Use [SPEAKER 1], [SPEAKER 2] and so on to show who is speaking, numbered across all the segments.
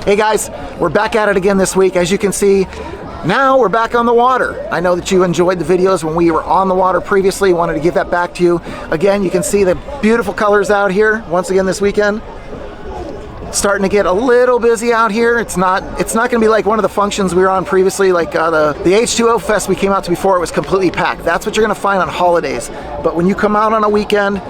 [SPEAKER 1] Hey guys, we're back at it again this week. As you can see, now we're back on the water. I know that you enjoyed the videos when we were on the water previously. Wanted to give that back to you. Again, you can see the beautiful colors out here once again this weekend. Starting to get a little busy out here. It's not going to be like one of the functions we were on previously, like the H2O Fest we came out to before. It was completely packed. That's what you're going to find on holidays. But when you come out on a weekend,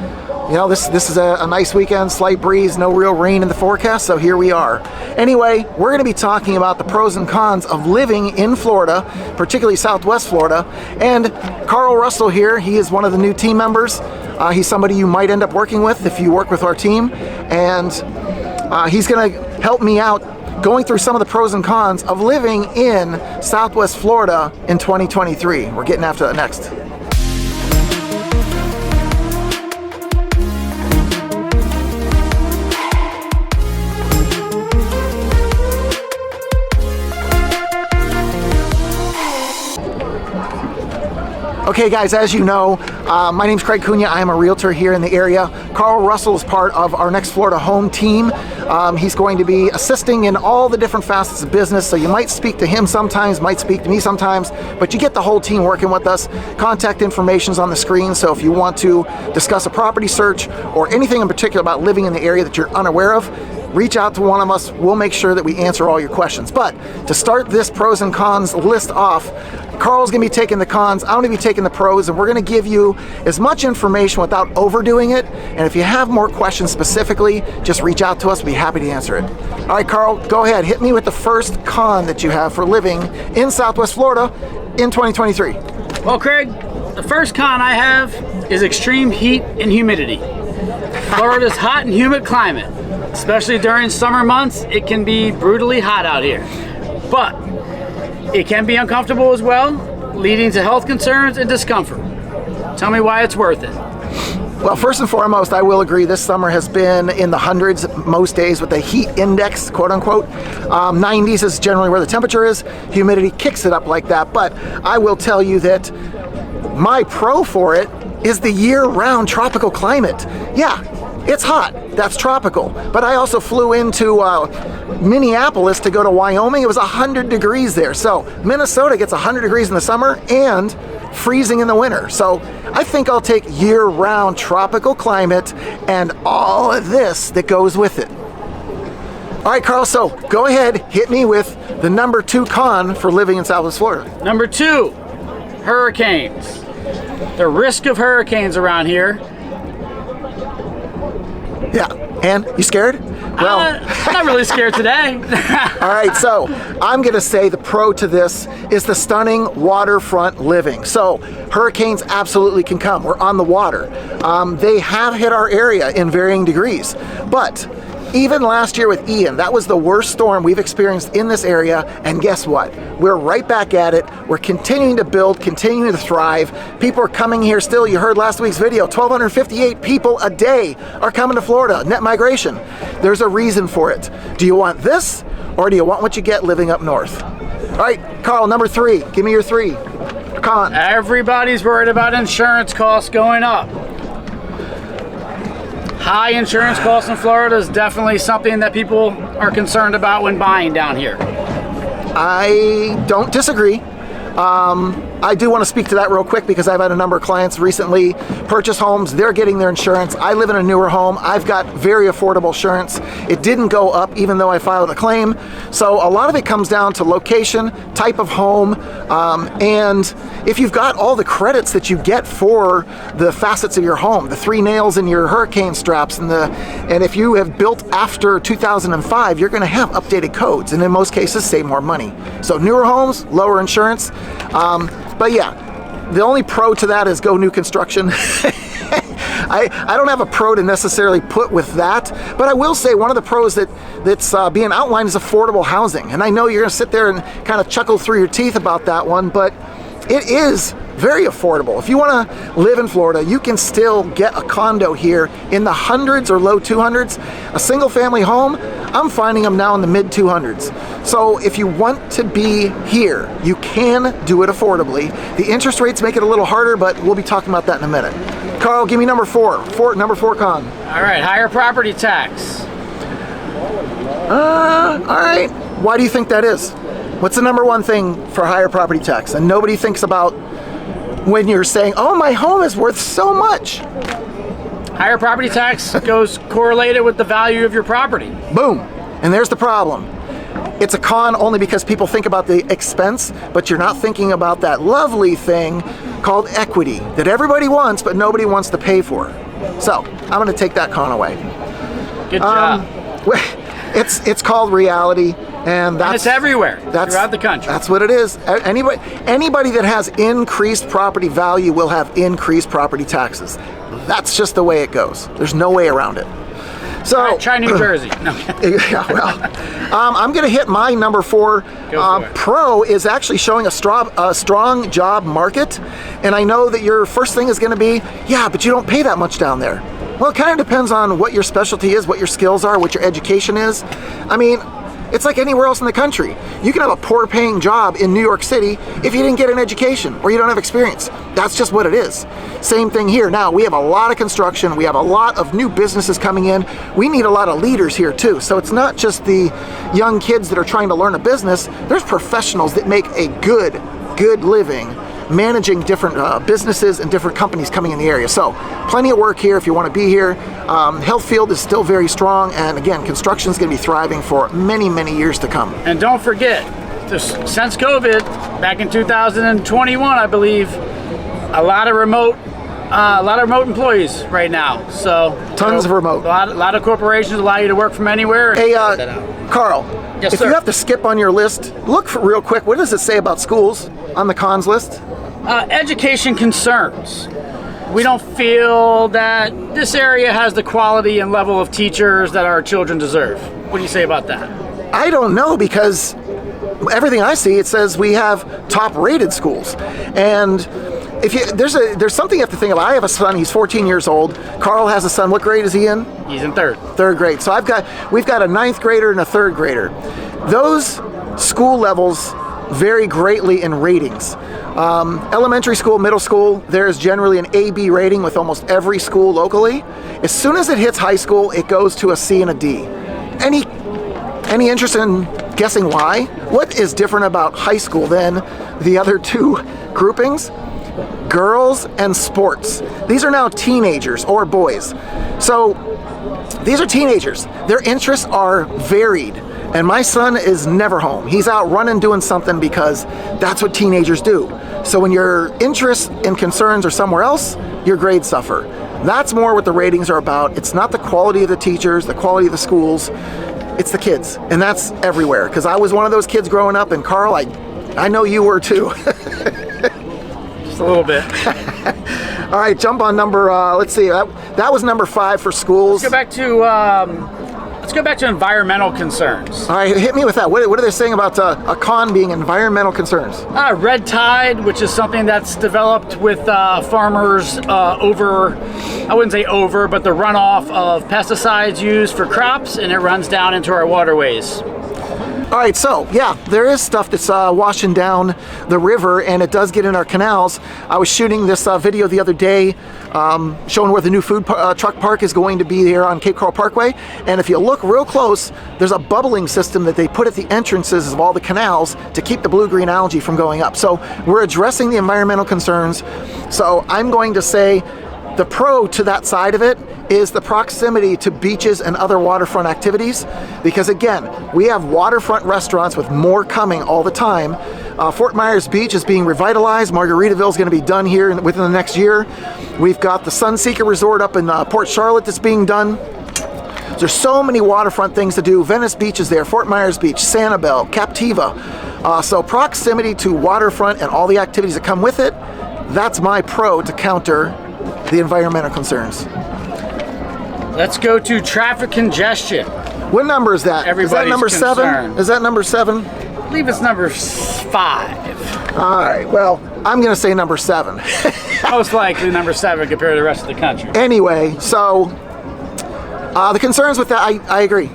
[SPEAKER 1] you know, this is a nice weekend, slight breeze, no real rain in the forecast, so here we are. Anyway, we're going to be talking about the pros and cons of living in Florida, particularly Southwest Florida. And Carl Russell here, he is one of the new team members. He's somebody you might end up working with if you work with our team. And he's going to help me out going through some of the pros and cons of living in Southwest Florida in 2023. We're getting after that next. Okay guys, as you know, my name's Craig Cunha. I am a realtor here in the area. Carl Russell is part of our Next Florida Home team. He's going to be assisting in all the different facets of business, so you might speak to him sometimes, might speak to me sometimes, but you get the whole team working with us. Contact information's on the screen, so if you want to discuss a property search or anything in particular about living in the area that you're unaware of, reach out to one of us. We'll make sure that we answer all your questions. But to start this pros and cons list off, Carl's going to be taking the cons, I'm going to be taking the pros, and we're going to give you as much information without overdoing it. And if you have more questions specifically, just reach out to us. We'll be happy to answer it. All right, Carl, go ahead. Hit me with the first con that you have for living in Southwest Florida in 2023.
[SPEAKER 2] Well, Craig, the first con I have is extreme heat and humidity. Florida's hot and humid climate. Especially during summer months, it can be brutally hot out here. But it can be uncomfortable as well, leading to health concerns and discomfort. Tell me why it's worth it.
[SPEAKER 1] Well, first and foremost, I will agree this summer has been in the hundreds most days with the heat index, quote unquote. 90s is generally where the temperature is. Humidity kicks it up like that. But I will tell you that my pro for it is the year-round tropical climate. Yeah, it's hot. That's tropical. But I also flew into Minneapolis to go to Wyoming. It was 100 degrees there. So Minnesota gets 100 degrees in the summer and freezing in the winter. So I think I'll take year-round tropical climate and all of this that goes with it. All right, Carl, so go ahead, hit me with the number 2 con for living in Southwest Florida.
[SPEAKER 2] Number 2, hurricanes. The risk of hurricanes around here.
[SPEAKER 1] Yeah, and you scared? Well,
[SPEAKER 2] I'm not really scared today.
[SPEAKER 1] All right, so I'm going to say the pro to this is the stunning waterfront living. So hurricanes absolutely can come. We're on the water. They have hit our area in varying degrees, but even last year with Ian, that was the worst storm we've experienced in this area, and guess what? We're right back at it. We're continuing to build, continuing to thrive. People are coming here still. You heard last week's video, 1,258 people a day are coming to Florida, net migration. There's a reason for it. Do you want this, or do you want what you get living up north? All right, Carl, number 3, give me your 3 con.
[SPEAKER 2] Everybody's worried about insurance costs going up. High insurance costs in Florida is definitely something that people are concerned about when buying down here.
[SPEAKER 1] I don't disagree. I do want to speak to that real quick because I've had a number of clients recently purchase homes. They're getting their insurance. I live in a newer home. I've got very affordable insurance. It didn't go up even though I filed a claim. So a lot of it comes down to location, type of home, and if you've got all the credits that you get for the facets of your home, the 3 nails in your hurricane straps, and if you have built after 2005, you're going to have updated codes, and in most cases save more money. So newer homes, lower insurance. But yeah, the only pro to that is go new construction. I don't have a pro to necessarily put with that, but I will say one of the pros that's being outlined is affordable housing. And I know you're going to sit there and kind of chuckle through your teeth about that one, but it is very affordable. If you want to live in Florida, you can still get a condo here in the hundreds or low 200s. A single family home, I'm finding them now in the mid 200s. So if you want to be here, you can do it affordably. The interest rates make it a little harder, but we'll be talking about that in a minute. Carl, give me number 4. Number 4 con.
[SPEAKER 2] All right, higher property tax.
[SPEAKER 1] All right. Why do you think that is? What's the number one thing for higher property tax? And nobody thinks about when you're saying, oh, my home is worth so much.
[SPEAKER 2] Higher property tax goes correlated with the value of your property.
[SPEAKER 1] Boom. And there's the problem. It's a con only because people think about the expense, but you're not thinking about that lovely thing called equity that everybody wants, but nobody wants to pay for. So I'm going to take that con away.
[SPEAKER 2] Good job.
[SPEAKER 1] It's called reality, and
[SPEAKER 2] it's everywhere throughout the country.
[SPEAKER 1] That's what it is. Anybody that has increased property value will have increased property taxes. That's just the way it goes. There's no way around it. So
[SPEAKER 2] try New Jersey. No.
[SPEAKER 1] Yeah, well, I'm going to hit my number 4. Pro is actually showing a strong job market, and I know that your first thing is going to be, yeah, but you don't pay that much down there. Well, it kind of depends on what your specialty is, what your skills are, what your education is. I mean, it's like anywhere else in the country. You can have a poor paying job in New York City if you didn't get an education or you don't have experience. That's just what it is. Same thing here. Now, we have a lot of construction. We have a lot of new businesses coming in. We need a lot of leaders here too. So it's not just the young kids that are trying to learn a business. There's professionals that make a good living managing different businesses and different companies coming in the area. So plenty of work here if you want to be here. Health field is still very strong, and again, construction is going to be thriving for many years to come.
[SPEAKER 2] And don't forget, since COVID, back in 2021, I believe, a lot of remote employees right now. So
[SPEAKER 1] tons of remote.
[SPEAKER 2] A lot of corporations allow you to work from anywhere.
[SPEAKER 1] Hey, Carl.
[SPEAKER 2] Yes,
[SPEAKER 1] if
[SPEAKER 2] sir.
[SPEAKER 1] you have to skip on your list, look real quick. What does it say about schools on the cons list?
[SPEAKER 2] Education concerns. We don't feel that this area has the quality and level of teachers that our children deserve. What do you say about that?
[SPEAKER 1] I don't know, because everything I see, it says we have top-rated schools. And if you, there's something you have to think about. I have a son, he's 14 years old. Carl has a son, what grade is he in?
[SPEAKER 2] He's in 3rd.
[SPEAKER 1] 3rd grade. So we've got a 9th grader and a 3rd grader. Those school levels vary greatly in ratings. Elementary school, middle school, there's generally an A-B rating with almost every school locally. As soon as it hits high school, it goes to a C and a D. Any interest in guessing why? What is different about high school than the other 2 groupings? Girls and sports. These are now teenagers or boys. So these are teenagers. Their interests are varied. And my son is never home. He's out running, doing something, because that's what teenagers do. So when your interests and concerns are somewhere else, your grades suffer. That's more what the ratings are about. It's not the quality of the teachers, the quality of the schools. It's the kids. And that's everywhere. Because I was one of those kids growing up, and Carl, I know you were too.
[SPEAKER 2] Just a little bit.
[SPEAKER 1] All right, jump on number, let's see, that was number 5 for schools.
[SPEAKER 2] Let's go back to environmental concerns.
[SPEAKER 1] All right, hit me with that. What are they saying about a con being environmental concerns?
[SPEAKER 2] Red tide, which is something that's developed with farmers I wouldn't say over, but the runoff of pesticides used for crops, and it runs down into our waterways.
[SPEAKER 1] All right, so yeah, there is stuff that's washing down the river, and it does get in our canals. I was shooting this video the other day showing where the new food truck park is going to be here on Cape Coral Parkway, and if you look real close, there's a bubbling system that they put at the entrances of all the canals to keep the blue-green algae from going up. So we're addressing the environmental concerns. So I'm going to say the pro to that side of it is the proximity to beaches and other waterfront activities, because again, we have waterfront restaurants with more coming all the time. Fort Myers Beach is being revitalized. Margaritaville is going to be done here within the next year. We've got the Sunseeker Resort up in Port Charlotte that's being done. There's so many waterfront things to do. Venice Beach is there, Fort Myers Beach, Sanibel, Captiva. So proximity to waterfront and all the activities that come with it, that's my pro to counter the environmental concerns.
[SPEAKER 2] Let's go to traffic congestion.
[SPEAKER 1] What number is that? Is that number 7? Is that number 7?
[SPEAKER 2] I believe it's number 5.
[SPEAKER 1] All right, well, I'm going to say number 7.
[SPEAKER 2] Most likely number 7 compared to the rest of the country.
[SPEAKER 1] Anyway, so the concerns with that, I agree.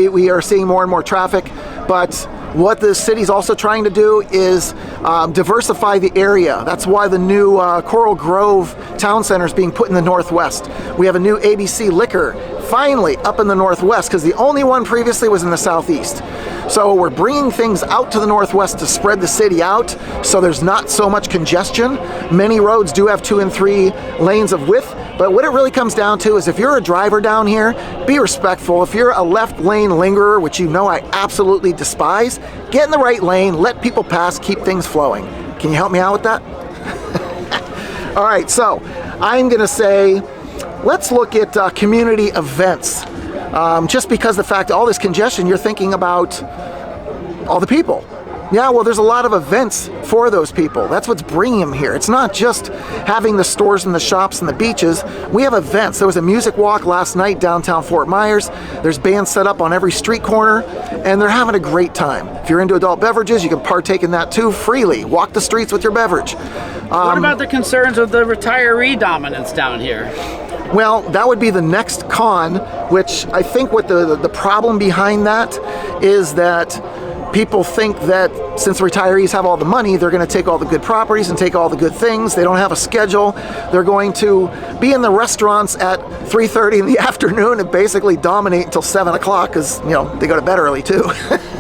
[SPEAKER 1] We are seeing more and more traffic, but what the city's also trying to do is diversify the area. That's why the new Coral Grove Town Center is being put in the northwest. We have a new ABC Liquor finally up in the northwest, because the only one previously was in the southeast. So we're bringing things out to the northwest to spread the city out so there's not so much congestion. Many roads do have 2 and 3 lanes of width, but what it really comes down to is if you're a driver down here, be respectful. If you're a left lane lingerer, which you know I absolutely despise, get in the right lane, let people pass, keep things flowing. Can you help me out with that? All right, so I'm gonna say, let's look at community events. Just because the fact all this congestion, you're thinking about all the people. Yeah, well, there's a lot of events for those people. That's what's bringing them here. It's not just having the stores and the shops and the beaches. We have events. There was a music walk last night downtown Fort Myers. There's bands set up on every street corner, and they're having a great time. If you're into adult beverages, you can partake in that too freely. Walk the streets with your beverage.
[SPEAKER 2] What about the concerns of the retiree dominance down here?
[SPEAKER 1] Well, that would be the next con, which I think what the problem behind that is that people think that since retirees have all the money, they're going to take all the good properties and take all the good things. They don't have a schedule. They're going to be in the restaurants at 3:30 in the afternoon and basically dominate until 7 o'clock because, you know, they go to bed early too.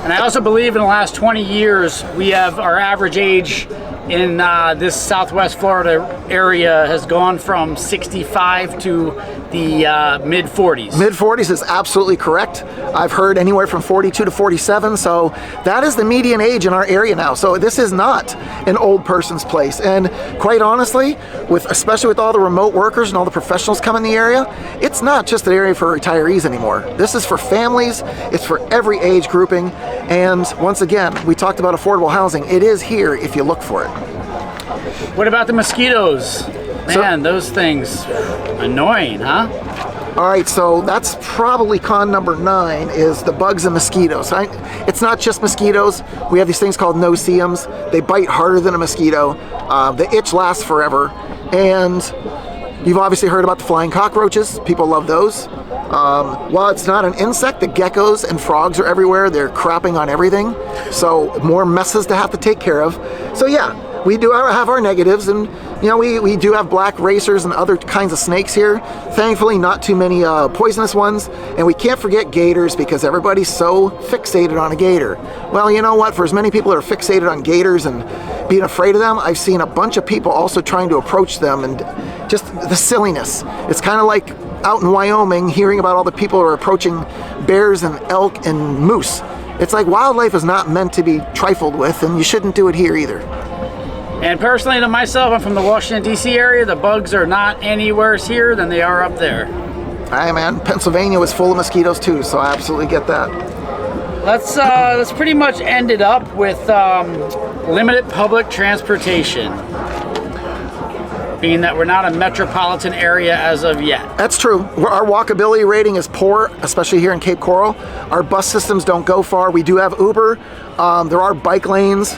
[SPEAKER 2] And I also believe in the last 20 years, we have our average age in this Southwest Florida area has gone from 65 to the mid 40s.
[SPEAKER 1] Mid 40s is absolutely correct. I've heard anywhere from 42 to 47, so that is the median age in our area now. So this is not an old person's place. And quite honestly, especially with all the remote workers and all the professionals coming in the area, it's not just an area for retirees anymore. This is for families, it's for every age grouping. And once again, we talked about affordable housing. It is here if you look for it.
[SPEAKER 2] What about the mosquitoes? Man, those things, annoying, huh?
[SPEAKER 1] All right, so that's probably con number 9 is the bugs and mosquitoes. It's not just mosquitoes. We have these things called no-see-ums. They bite harder than a mosquito. The itch lasts forever. And you've obviously heard about the flying cockroaches. People love those. While it's not an insect, the geckos and frogs are everywhere. They're crapping on everything. So more messes to have to take care of. So yeah, we do have our negatives, and you know, we do have black racers and other kinds of snakes here. Thankfully, not too many poisonous ones. And we can't forget gators because everybody's so fixated on a gator. Well, you know what? For as many people that are fixated on gators and being afraid of them, I've seen a bunch of people also trying to approach them, and just the silliness. It's kind of like out in Wyoming hearing about all the people who are approaching bears and elk and moose. It's like wildlife is not meant to be trifled with, and you shouldn't do it here either.
[SPEAKER 2] And personally to myself, I'm from the Washington, D.C. area. The bugs are not any worse here than they are up there.
[SPEAKER 1] Hey man, Pennsylvania was full of mosquitoes too, so I absolutely get that.
[SPEAKER 2] Let's pretty much end it up with limited public transportation, being that we're not a metropolitan area as of yet.
[SPEAKER 1] That's true. Our walkability rating is poor, especially here in Cape Coral. Our bus systems don't go far. We do have Uber. There are bike lanes.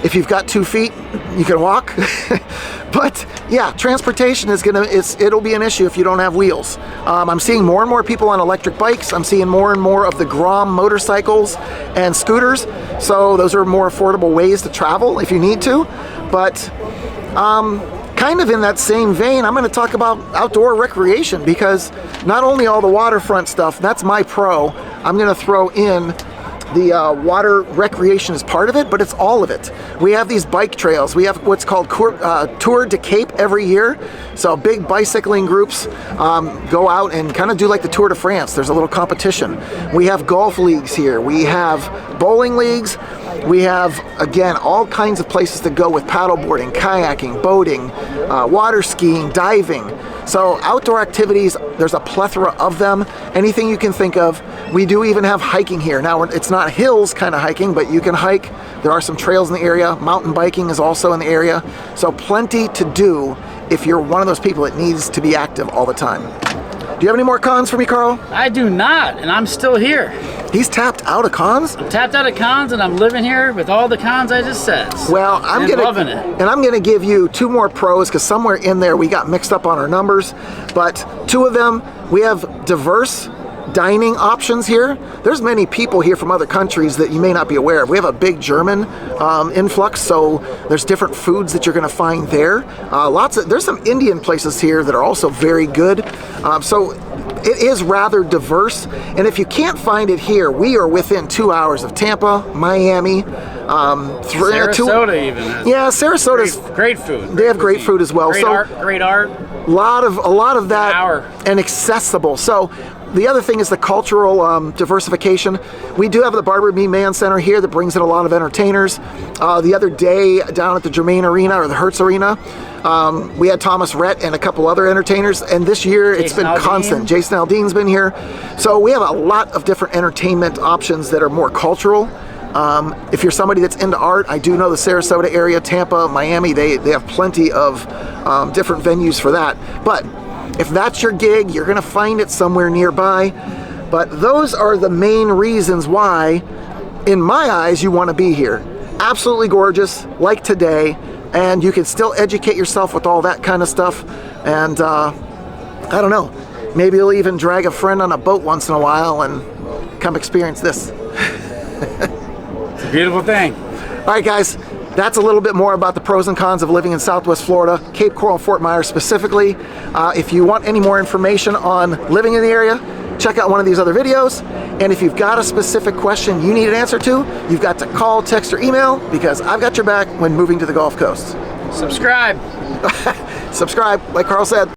[SPEAKER 1] If you've got 2 feet, you can walk. But yeah, transportation it'll be an issue if you don't have wheels. I'm seeing more and more people on electric bikes. I'm seeing more and more of the Grom motorcycles and scooters. So those are more affordable ways to travel if you need to. But kind of in that same vein, I'm going to talk about outdoor recreation, because not only all the waterfront stuff, that's my pro, I'm going to throw in the water recreation is part of it, but it's all of it. We have these bike trails. We have what's called Tour de Cape every year. So big bicycling groups go out and kind of do like the Tour de France. There's a little competition. We have golf leagues here. We have bowling leagues. We have, again, all kinds of places to go with paddleboarding, kayaking, boating, water skiing, diving. So outdoor activities, there's a plethora of them. Anything you can think of. We do even have hiking here. Now, it's not hills kind of hiking, but you can hike. There are some trails in the area. Mountain biking is also in the area. So plenty to do if you're one of those people that needs to be active all the time. Do you have any more cons for me, Carl?
[SPEAKER 2] I do not, and I'm still here.
[SPEAKER 1] He's tapped out of cons?
[SPEAKER 2] I'm tapped out of cons, and I'm living here with all the cons I just said.
[SPEAKER 1] Well, I'm
[SPEAKER 2] loving it.
[SPEAKER 1] And I'm gonna give you 2 more pros, because somewhere in there we got mixed up on our numbers. But 2 of them, we have diverse dining options here. There's many people here from other countries that you may not be aware of. We have a big German influx, so there's different foods that you're going to find there. There's some Indian places here that are also very good. So it is rather diverse. And if you can't find it here, we are within 2 hours of Tampa, Miami,
[SPEAKER 2] Sarasota even.
[SPEAKER 1] Yeah, Sarasota's
[SPEAKER 2] great food.
[SPEAKER 1] They have great food as well.
[SPEAKER 2] Great art.
[SPEAKER 1] A lot of that, and accessible. So the other thing is the cultural diversification. We do have the Barbara B. Mann Center here that brings in a lot of entertainers. The other day down at the Germain Arena or the Hertz Arena, we had Thomas Rhett and a couple other entertainers, and this year it's been constant. Jason Aldean's been here. So we have a lot of different entertainment options that are more cultural. If you're somebody that's into art, I do know the Sarasota area, Tampa, Miami, they have plenty of different venues for that. But if that's your gig, you're going to find it somewhere nearby. But those are the main reasons why, in my eyes, you want to be here. Absolutely gorgeous, like today, and you can still educate yourself with all that kind of stuff. And I don't know, maybe you'll even drag a friend on a boat once in a while and come experience this.
[SPEAKER 2] It's a beautiful thing.
[SPEAKER 1] All right, guys, that's a little bit more about the pros and cons of living in Southwest Florida, Cape Coral and Fort Myers specifically. If you want any more information on living in the area, check out one of these other videos. And if you've got a specific question you need an answer to, you've got to call, text, or email, because I've got your back when moving to the Gulf Coast.
[SPEAKER 2] Subscribe.
[SPEAKER 1] Subscribe, like Carl said.